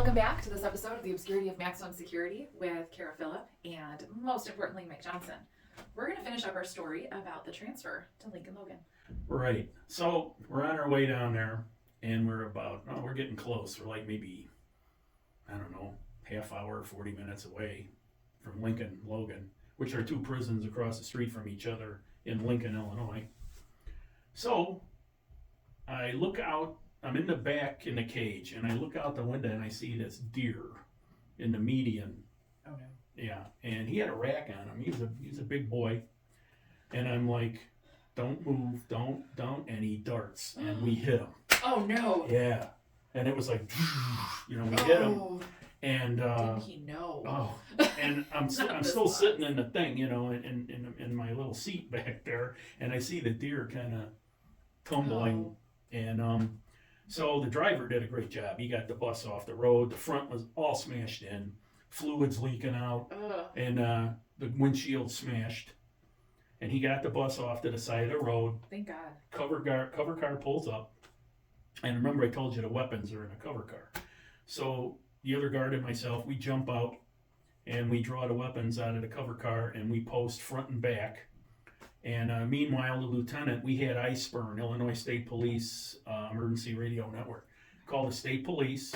Welcome back to this episode of the Obscurity of Maximum Security with Kara Phillip and, most importantly, Mike Johnson. We're going to finish up our story about the transfer to Lincoln Logan. Right. So we're on our way down there, and we're getting close. We're like maybe, half hour, 40 minutes away from Lincoln Logan, which are two prisons across the street from each other in Lincoln, Illinois. So I look out. I'm in the back in the cage, and I look out the window and I see this deer in the median. Oh no! Yeah, and he had a rack on him. He's a big boy, and I'm like, "Don't move, don't," and he darts, and we hit him. Oh no! Yeah, and it was like, we hit him, and didn't he know? Oh, and I'm still sitting in the thing, in my little seat back there, and I see the deer kind of tumbling, and So the driver did a great job. He got the bus off the road. The front was all smashed in, fluids leaking out, and the windshield smashed. And he got the bus off to the side of the road. Thank God. Cover car pulls up. And remember, I told you the weapons are in a cover car. So the other guard and myself, we jump out, and we draw the weapons out of the cover car, and we post front and back. And meanwhile, the lieutenant, we had ISPERN, Illinois State Police Emergency Radio Network, called the state police,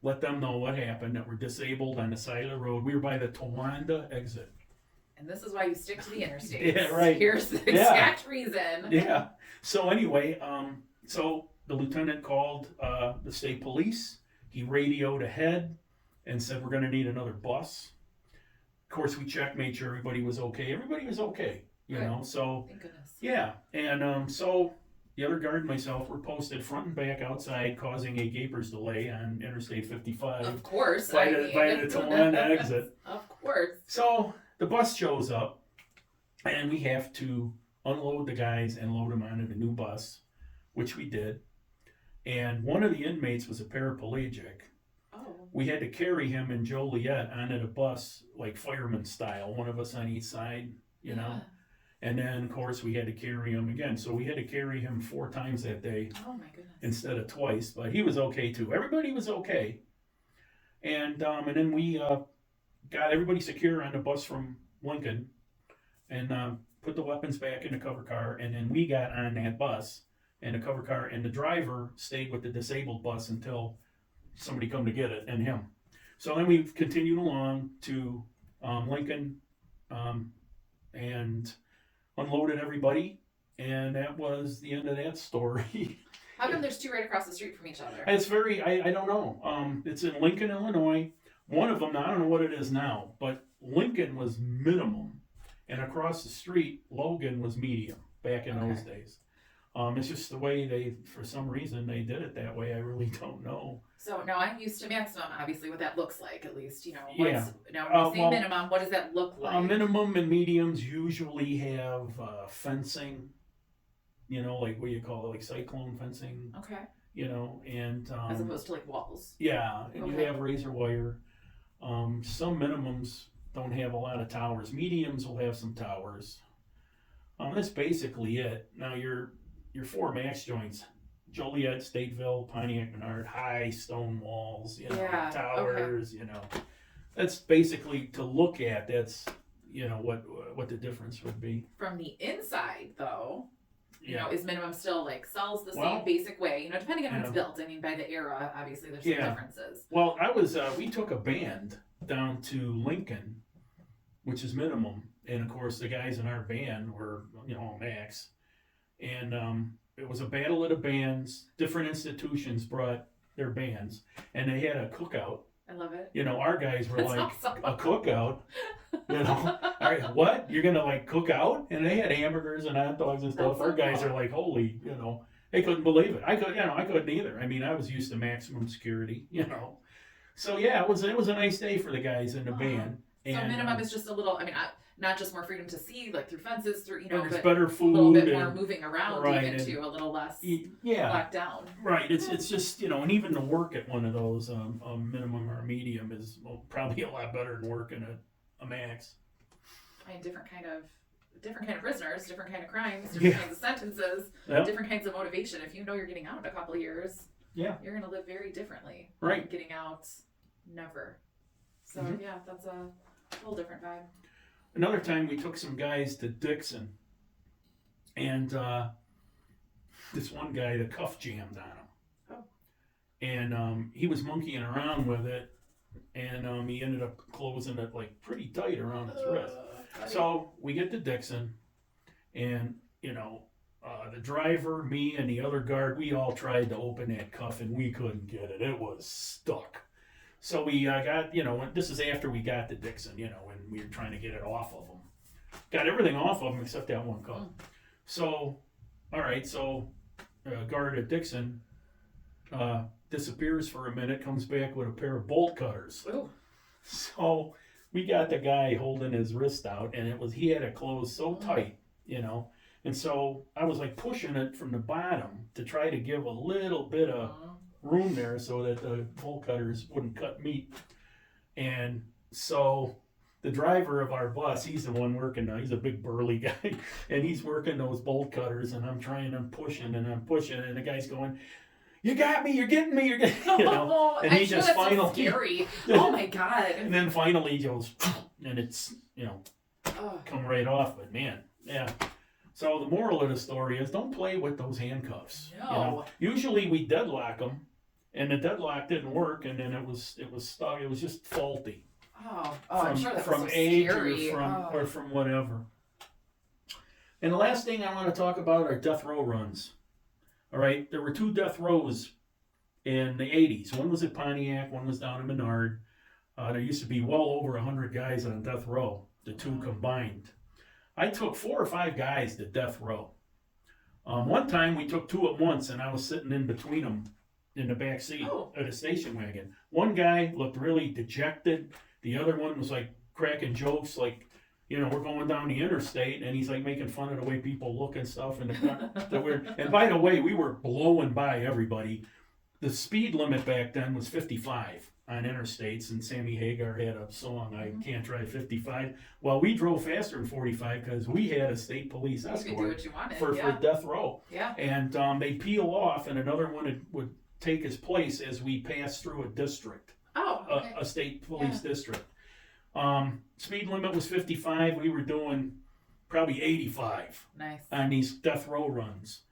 let them know what happened, that we're disabled on the side of the road. We were by the Towanda exit. And this is why you stick to the interstates. Yeah, right. Here's the exact reason. Yeah. So anyway, so the lieutenant called the state police. He radioed ahead and said, we're going to need another bus. Of course, we checked, made sure everybody was okay. Everybody was okay. So thank goodness. Yeah, and so the other guard and myself were posted front and back outside, causing a gaper's delay on Interstate 55. Of course, by the Towanda exit. Of course. So the bus shows up, and we have to unload the guys and load them onto the new bus, which we did. And one of the inmates was a paraplegic. Oh. We had to carry him and Joliet onto the bus, like fireman style, one of us on each side, Yeah. And then, of course, we had to carry him again. So we had to carry him 4 times that day. Oh, my goodness. Instead of twice. But he was okay, too. Everybody was okay. And then we got everybody secure on the bus from Lincoln and put the weapons back in the cover car. And then we got on that bus and the cover car. And the driver stayed with the disabled bus until somebody come to get it and him. So then we continued along to Lincoln and unloaded everybody, and that was the end of that story. How come there's 2 right across the street from each other? It's I don't know. It's in Lincoln, Illinois. One of them, I don't know what it is now, but Lincoln was minimum, and across the street, Logan was medium back in those days. It's just the way for some reason, they did it that way. I really don't know. So now I'm used to maximum, obviously, what that looks like, at least, Yeah. Now, when you say minimum, what does that look like? Minimum and mediums usually have fencing, like what you call it, like cyclone fencing. Okay. And as opposed to like walls. Yeah, and you have razor wire. Some minimums don't have a lot of towers. Mediums will have some towers. That's basically it. Now your 4 max joints, Joliet, Stateville, Pontiac, Menard, high stone walls, towers, That's basically to look at. That's what the difference would be. From the inside, though, is minimum still like sells the same basic way? Depending on how it's built. I mean, by the era, obviously there's some differences. Well, we took a band down to Lincoln, which is minimum, and of course the guys in our band were max, and it was a battle of the bands. Different institutions brought their bands, and they had a cookout. I love it. Our guys were That's like, awesome. a cookout. All right, what? You're gonna like cook out? And they had hamburgers and hot dogs and stuff. That's Our guys are like, holy, they couldn't believe it. I couldn't either. I mean, I was used to maximum security, So yeah, it was a nice day for the guys in the band. So minimum is just a little. I mean, not just more freedom to see, like through fences, through there's but better food, a little bit more moving around, even and, to a little less locked down. Right. It's just and even to work at one of those minimum or medium is probably a lot better than working at a max. I mean, different kind of prisoners, different kind of crimes, different kinds of sentences, different kinds of motivation. If you're getting out in a couple of years, you're going to live very differently. Right. Getting out never. So Mhm. yeah, that's a little different vibe. Another time we took some guys to Dixon, and this one guy, the cuff jammed on him. Oh. And he was monkeying around with it, and he ended up closing it like pretty tight around his wrist. So we get to Dixon, and the driver, me, and the other guard, we all tried to open that cuff, and we couldn't get it. It was stuck. So we got, this is after we got to Dixon, and we were trying to get it off of them. Got everything off of them except that one cuff. So, all right, so guard at Dixon disappears for a minute, comes back with a pair of bolt cutters. Ooh. So we got the guy holding his wrist out, and he had it closed so tight, And so I was like pushing it from the bottom to try to give a little bit of room there so that the bolt cutters wouldn't cut meat. And so the driver of our bus, he's the one working now. He's a big burly guy, and he's working those bolt cutters, and I'm pushing, and the guy's going, "You got me, you're getting me, you're getting," and he just finally, so scary. Oh my God. And then finally he goes, and it's, come right off, but man, yeah. So the moral of the story is, don't play with those handcuffs. No. Usually we deadlock them, and the deadlock didn't work, and then it was stuck. It was just faulty. I'm sure that from was so age scary. or from whatever. And the last thing I want to talk about are death row runs. All right, there were 2 death rows in the 80s. One was at Pontiac, one was down in Menard. There used to be well over 100 guys on death row, the 2 combined. I took 4 or 5 guys to death row. One time we took 2 at once, and I was sitting in between them in the back seat of the station wagon. One guy looked really dejected. The other one was like cracking jokes, like, we're going down the interstate, and he's like making fun of the way people look and stuff. And and by the way, we were blowing by everybody. The speed limit back then was 55 on interstates, and Sammy Hagar had a song, "I Can't Drive 55." Well, we drove faster than 45 because we had a state police escort you could do what you wanted. for death row. Yeah. And they'd peel off, and another one would take his place as we passed through a district. Okay. A state police district. Speed limit was 55. We were doing probably 85 Nice. on these death row runs.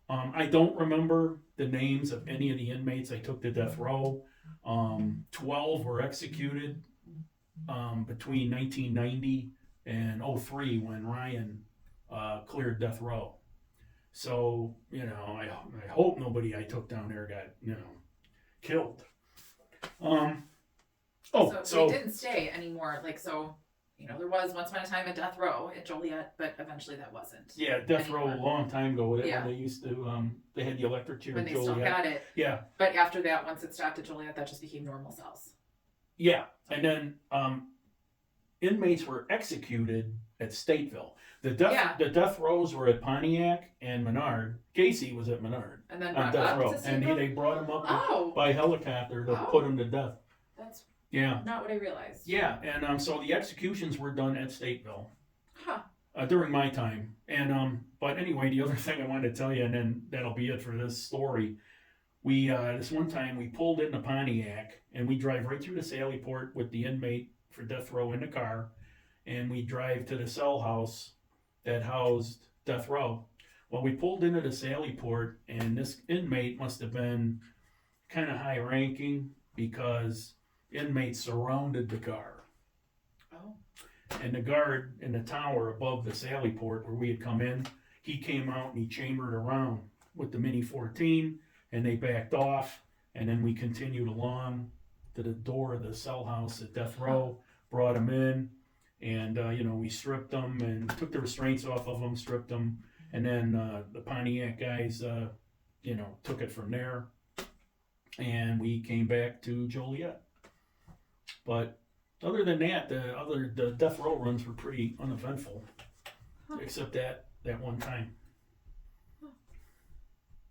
I don't remember the names of any of the inmates I took to death row. 12 were executed between 1990 and 03 when Ryan cleared death row. So, I hope nobody I took down there got, killed. So they didn't stay anymore. There was once upon a time a death row at Joliet, but eventually that wasn't. Yeah, death row a long time ago. When Yeah. they used to, they had the electric chair When at they Joliet. still had it. Yeah, But after that, once it stopped at Joliet, that just became normal cells. yeah, and then inmates were executed at Stateville. The death rows were at Pontiac and Menard. Casey was at Menard And then on brought death up row, to and Stateville? they brought him up Oh, by helicopter to put him to death. that's Yeah, not what I realized. yeah, and so the executions were done at Stateville. Huh. During my time. And but anyway, the other thing I wanted to tell you, and then that'll be it for this story. We this one time we pulled into Pontiac, and we drive right through the Sally Port with the inmate for death row in the car, and we drive to the cell house that housed death row. Well, we pulled into the Sally Port, and this inmate must have been kind of high ranking because inmates surrounded the car. Oh. And the guard in the tower above the Sally Port where we had come in, he came out and he chambered around with the Mini 14, and they backed off, and then we continued along to the door of the cell house at death row, brought him in, and we stripped them and took the restraints off of them, stripped them, and then the Pontiac guys took it from there, and we came back to Joliet. But other than that, the death row runs were pretty uneventful, except that one time.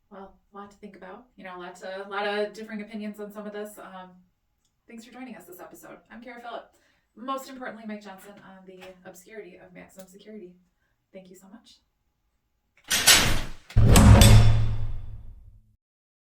Well, a lot to think about. A lot of differing opinions on some of this. Thanks for joining us this episode. I'm Kara Phillip. Most importantly, Mike Johnson on the Obscurity of Maximum Security. Thank you so much.